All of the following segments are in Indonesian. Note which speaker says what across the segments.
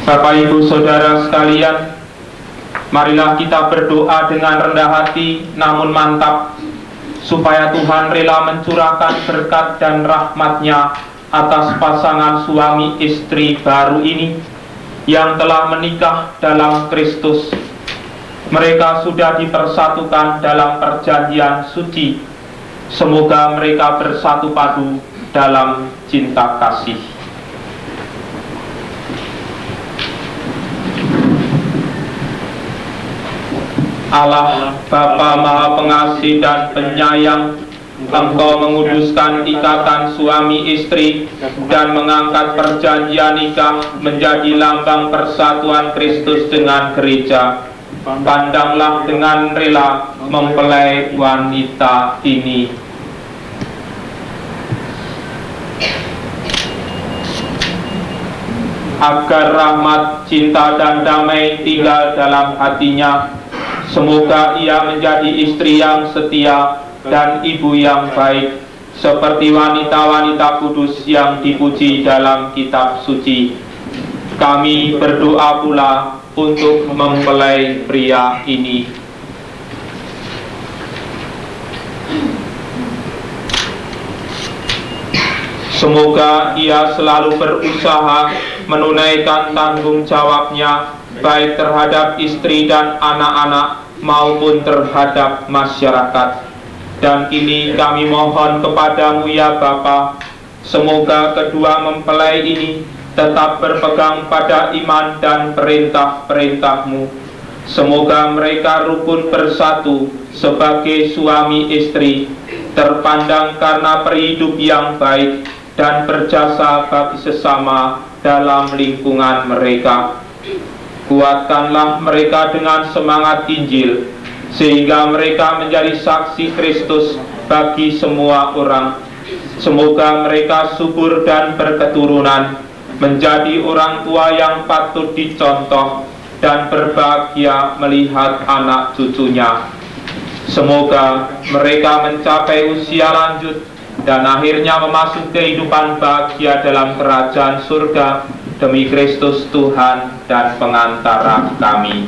Speaker 1: Bapak Ibu Saudara sekalian, marilah kita berdoa dengan rendah hati namun mantap, supaya Tuhan rela mencurahkan berkat dan rahmat-Nya atas pasangan suami istri baru ini yang telah menikah dalam Kristus. Mereka sudah dipersatukan dalam perjanjian suci. Semoga mereka bersatu padu dalam cinta kasih. Allah Bapa Maha Pengasih dan Penyayang, Engkau menguduskan ikatan suami istri dan mengangkat perjanjian nikah menjadi lambang persatuan Kristus dengan gereja. Pandanglah dengan rela mempelai wanita ini. Agar rahmat, cinta, dan damai tinggal dalam hatinya. Semoga ia menjadi istri yang setia dan ibu yang baik, seperti wanita-wanita kudus yang dipuji dalam kitab suci. Kami berdoa pula untuk mempelai pria ini. Semoga ia selalu berusaha menunaikan tanggung jawabnya, baik terhadap istri dan anak-anak maupun terhadap masyarakat. Dan kini kami mohon kepadamu ya Bapa, semoga kedua mempelai ini tetap berpegang pada iman dan perintah-perintah-Mu. Semoga mereka rukun bersatu sebagai suami istri, terpandang karena perhidup yang baik dan berjasa bagi sesama dalam lingkungan mereka. Kuatkanlah mereka dengan semangat Injil, sehingga mereka menjadi saksi Kristus bagi semua orang. Semoga mereka subur dan berketurunan, menjadi orang tua yang patut dicontoh dan berbahagia melihat anak cucunya. Semoga mereka mencapai usia lanjut dan akhirnya memasuki kehidupan bahagia dalam kerajaan surga, demi Kristus Tuhan dan pengantara kami.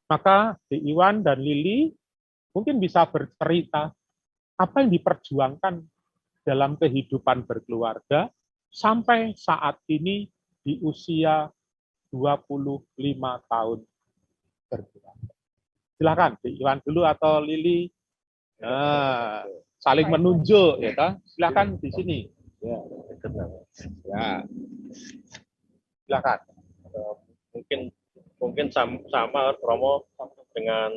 Speaker 2: Maka Di Iwan dan Lili mungkin bisa bercerita apa yang diperjuangkan dalam kehidupan berkeluarga sampai saat ini di usia 25 tahun berkeluarga. Silakan Di Iwan dulu atau Lili. Nah, saling menunjuk ya kan? Silakan di sini. Ya. Silakan.
Speaker 3: Mungkin sama Romo dengan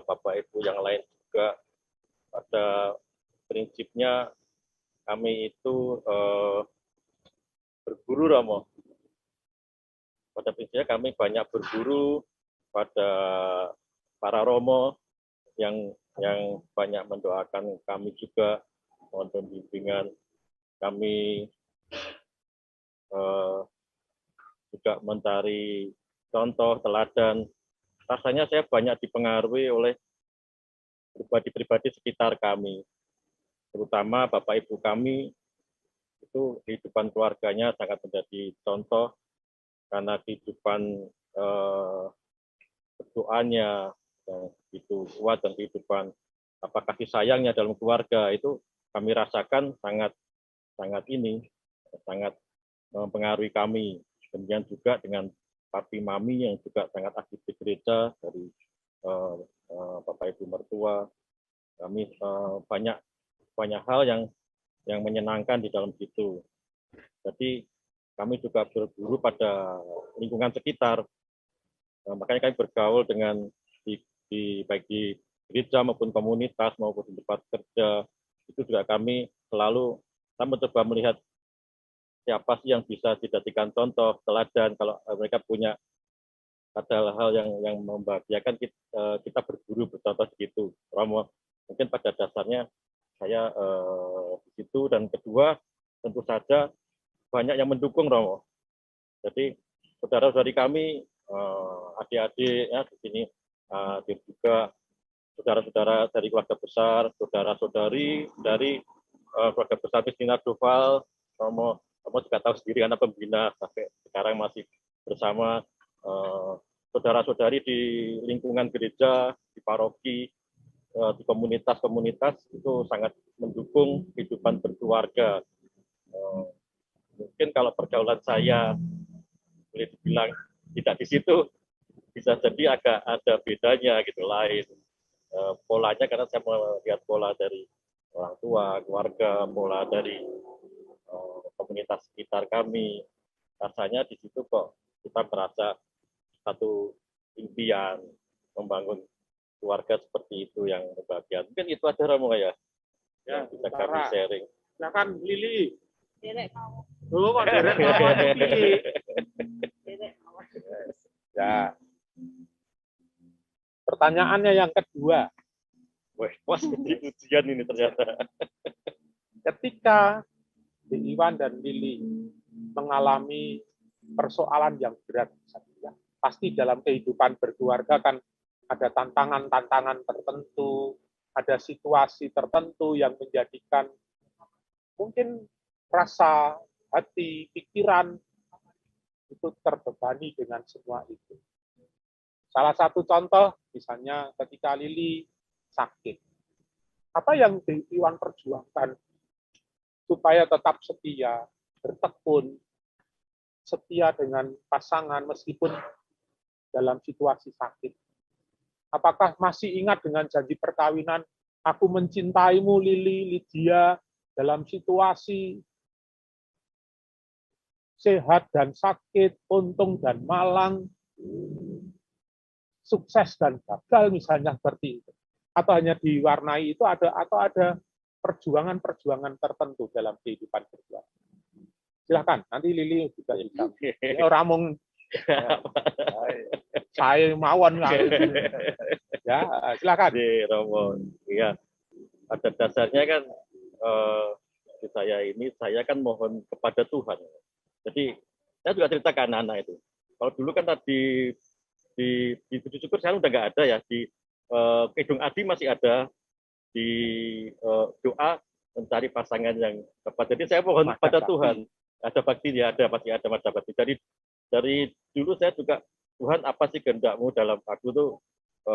Speaker 3: Bapak Ibu yang lain juga. Pada prinsipnya kami itu berguru, Romo. Pada prinsipnya kami banyak berguru pada para Romo yang banyak mendoakan kami juga, mohon pembimbingan. Kami juga mencari contoh, teladan. Rasanya saya banyak dipengaruhi oleh pribadi-pribadi sekitar kami, terutama Bapak Ibu kami itu kehidupan keluarganya sangat menjadi contoh karena kehidupan berdoanya yang begitu kuat dan kehidupan kasih sayangnya dalam keluarga itu kami rasakan sangat mempengaruhi kami. Kemudian juga dengan papi mami yang juga sangat aktif di gereja dari Bapak Ibu mertua, kami banyak hal yang menyenangkan di dalam situ. Jadi kami juga berguru pada lingkungan sekitar. Makanya kami bergaul dengan baik di gereja maupun komunitas maupun di tempat kerja. Itu juga kami mencoba melihat siapa sih yang bisa dijadikan contoh, teladan. Kalau mereka punya ada hal yang membahagiakan, kita berguru bercontoh begitu. Romo, mungkin pada dasarnya saya di situ. Dan kedua, tentu saja banyak yang mendukung Romo. Jadi saudara-saudari kami, adik-adik ya di sini, hadir juga saudara-saudara dari keluarga besar, saudara-saudari dari keluarga besar Christina Duval, Romo juga tahu sendiri karena pembina sampai sekarang masih bersama saudara-saudari di lingkungan gereja, di paroki, di komunitas-komunitas itu sangat mendukung kehidupan berkeluarga. Mungkin kalau pergaulan saya boleh dibilang tidak di situ, bisa jadi agak ada bedanya gitu, lain polanya, karena saya melihat pola dari orang tua, keluarga, pola dari komunitas sekitar kami. Rasanya di situ kok kita merasa satu impian membangun keluarga seperti itu yang berbahagia. Mungkin itu aja Romo ya, yang bisa kami sharing.
Speaker 2: Silakan Lili.
Speaker 4: Derek mau.
Speaker 2: Dulu kok Derek mau Lili.
Speaker 4: Derek mau.
Speaker 2: Ya. Pertanyaannya yang kedua.
Speaker 3: Wah, seperti ujian ini ternyata.
Speaker 2: Ketika Iwan dan Lili mengalami persoalan yang berat, pasti dalam kehidupan berkeluarga kan ada tantangan-tantangan tertentu, ada situasi tertentu yang menjadikan mungkin rasa, hati, pikiran itu terbebani dengan semua itu. Salah satu contoh, misalnya ketika Lili sakit. Apa yang Iwan perjuangkan supaya tetap setia, bertekun, setia dengan pasangan meskipun dalam situasi sakit? Apakah masih ingat dengan janji perkawinan, aku mencintaimu Lili, Lydia, dalam situasi sehat dan sakit, untung dan malang, sukses dan gagal misalnya seperti itu? Atau hanya diwarnai itu atau ada perjuangan-perjuangan tertentu dalam kehidupan berkeluarga? Silakan, nanti Lili juga bisa. Orang mung saya mawon lah. Ya, silakan.
Speaker 3: Di Romo, iya. Pada dasarnya kan di saya kan mohon kepada Tuhan. Jadi saya juga cerita ke anak-anak itu. Kalau dulu kan tadi di Puji Syukur sekarang udah nggak ada ya, di Kidung Adi masih ada, di doa mencari pasangan yang tepat. Jadi saya mohon kepada Tuhan, ada bakti ya, ada pasti ada masa bakti. Jadi dari dulu saya juga, Tuhan apa sih kehendak-Mu dalam aku tuh,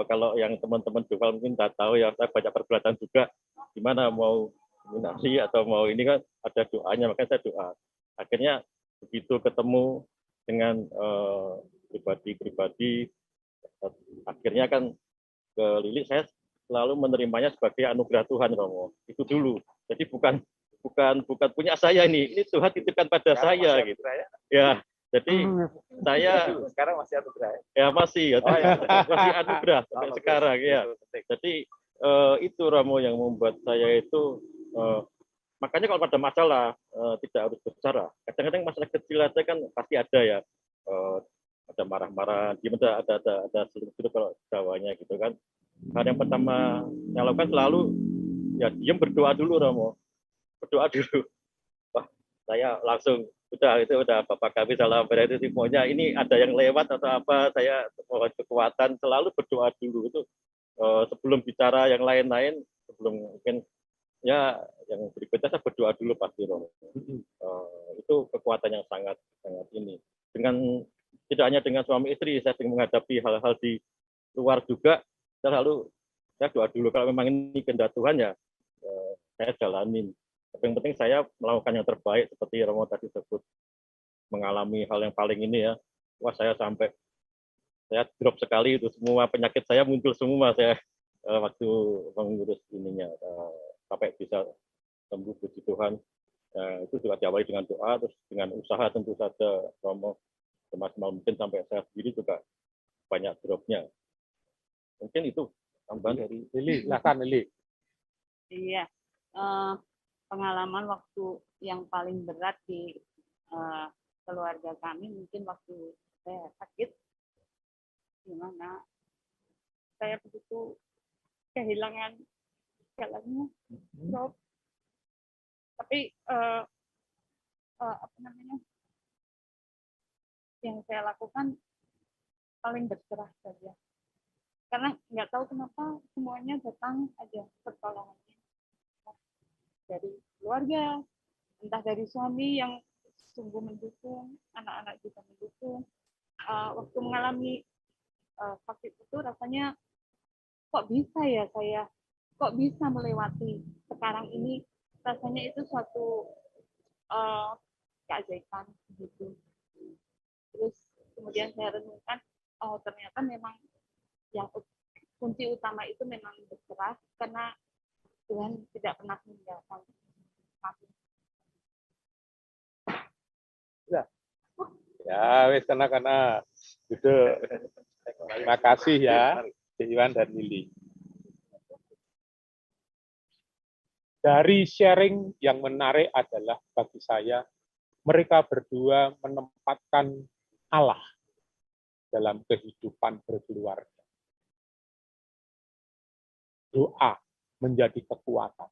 Speaker 3: kalau yang teman-teman Duval mungkin nggak tahu ya, saya banyak pergulatan juga, gimana mau nominasi atau mau ini kan ada doanya, makanya saya doa. Akhirnya begitu ketemu dengan pribadi-pribadi, akhirnya kan ke Lili, saya selalu menerimanya sebagai anugerah Tuhan, Romo. Itu dulu. Jadi bukan punya saya ini Tuhan titipkan pada
Speaker 5: sekarang
Speaker 3: saya gitu. Ya, jadi saya
Speaker 5: sekarang masih anugerah.
Speaker 3: Ya masih masih anugerah sampai sekarang ya. Jadi itu Romo yang membuat saya itu makanya kalau ada masalah tidak harus berbicara. Kadang-kadang masalah kecil aja kan pasti ada ya. Ada marah-marah, ada seluruh kalau Jawanya gitu kan. Hal yang pertama saya lakukan selalu ya diam, berdoa dulu Romo. Berdoa dulu. Wah, saya langsung udah Bapak kami salam berarti semuanya ini ada yang lewat atau apa, saya mohon kekuatan, selalu berdoa dulu itu sebelum bicara yang lain-lain, sebelum mungkin ya yang berikutnya saya berdoa dulu pasti Romo. Itu kekuatan yang sangat ini. Dengan tidak hanya dengan suami istri, saya menghadapi hal-hal di luar juga, saya doa dulu, kalau memang ini kehendak Tuhan ya saya jalanin. Tapi yang penting saya melakukan yang terbaik, seperti Romo tadi sebut, mengalami hal yang paling ini ya. Wah, saya drop sekali itu, semua penyakit saya muncul semua saya waktu mengurus ininya, sampai bisa sembuh, puji Tuhan. Itu juga diawali dengan doa, terus dengan usaha tentu saja Romo, semaksimal mungkin, sampai saya sendiri juga banyak dropnya. Mungkin itu tambahan dari
Speaker 2: Lili. Silakan Lili.
Speaker 4: Iya. Pengalaman waktu yang paling berat di keluarga kami mungkin waktu saya sakit, dimana saya begitu kehilangan segalanya. Tapi apa namanya, yang saya lakukan paling berserah saja. Karena nggak tahu kenapa semuanya datang aja pertolongannya dari keluarga, entah dari suami yang sungguh mendukung, anak-anak juga mendukung. Waktu mengalami sakit itu rasanya kok bisa ya saya, kok bisa melewati sekarang ini, rasanya itu suatu keajaiban gitu. Terus kemudian saya renungkan, oh ternyata memang yang kunci utama itu memang berserah, karena Tuhan tidak pernah meninggalkan kami.
Speaker 2: Ya, wis kena duduk. Terima kasih ya, Iwan dan Lili. Dari sharing yang menarik adalah bagi saya, mereka berdua menempatkan Allah dalam kehidupan berkeluarga. Doa menjadi kekuatan.